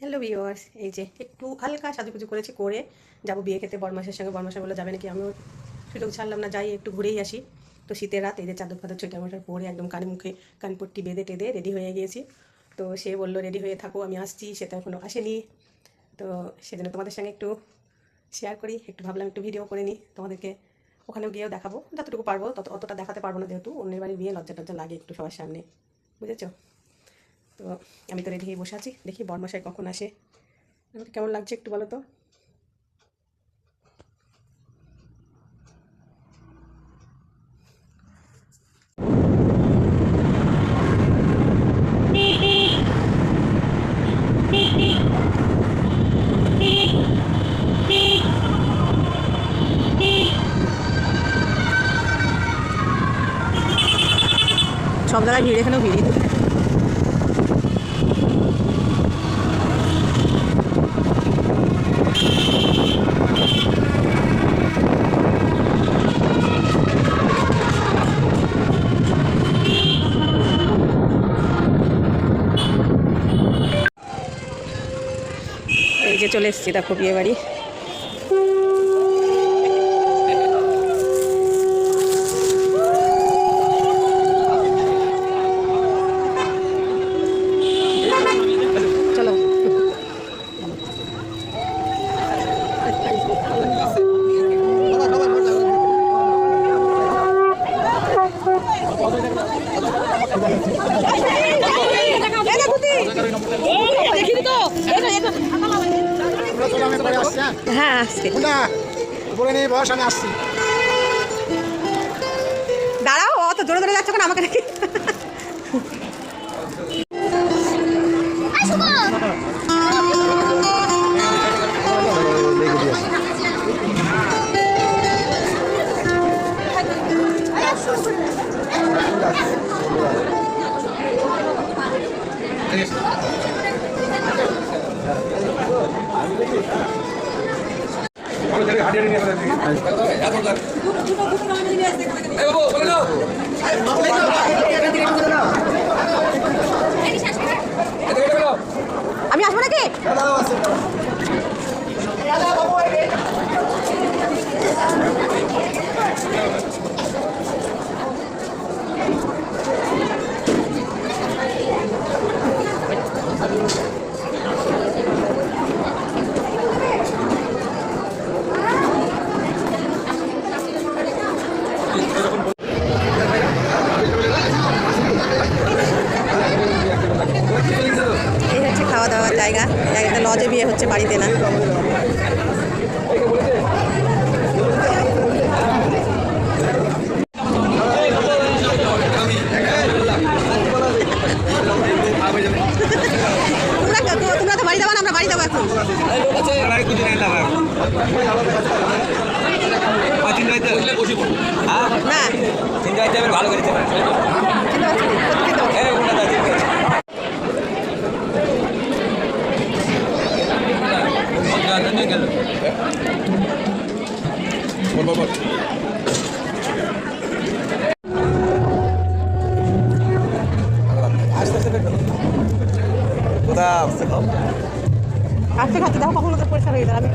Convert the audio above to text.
Hello viewers, এই যে একটু হালকা সাজুগুজু করেছি, করে যাবো বিয়ে খেতে বরমাসের সঙ্গে। বরমাসা বলে যাবে নাকি, আমিও সুযোগ ছাড়লাম না, যাই একটু ঘুরেই আসি। তো শীতের রাত, এই যে চাদর ফাদর ছোটো মশার পরে একদম কানে মুখে কানপট্টি বেঁধে টেঁধে রেডি হয়ে গিয়েছি। তো সে বললো রেডি হয়ে থাকো, আমি আসছি। সে তো এখনও আসেনি। তো সেজন্য তোমাদের সঙ্গে একটু শেয়ার করি, একটু ভাবলাম একটু ভিডিও করে নিই তোমাদেরকে। ওখানেও গিয়েও দেখাবো যতটুকু পারবো, অতটা দেখাতে পারবো না, যেহেতু অন্যের বাড়ি বিয়ে লজ্জা টজ্জা লাগে একটু সবার সামনে, বুঝেছো? তো আমি তো রেডি হয়ে বসে আছি, দেখি বরমশাই কখন আসে। আমাকে কেমন লাগছে একটু বলো তো। সব জায়গায় ভিড়, এখানেও ভিড়। এই যে চলে এসেছি, দেখো বিয়ে বাড়ি। চলো, হ্যাঁ আসছি। দাঁড়াও, অত জোরে জোরে যাচ্ছে আমাকে নাকি। আমি আসবো নাকি? এই হচ্ছে খাওয়া দাওয়ার জায়গা, একটা লজে বিয়ে হচ্ছে, বাড়িতে না। তোমরা তো বাড়ি যাবো না, আমরা বাড়ি যাবো এখন। না ভালো করে আজকে খাচ্ছি, দেখো কখন ওদের পরিষ্কার হয়ে যাবে।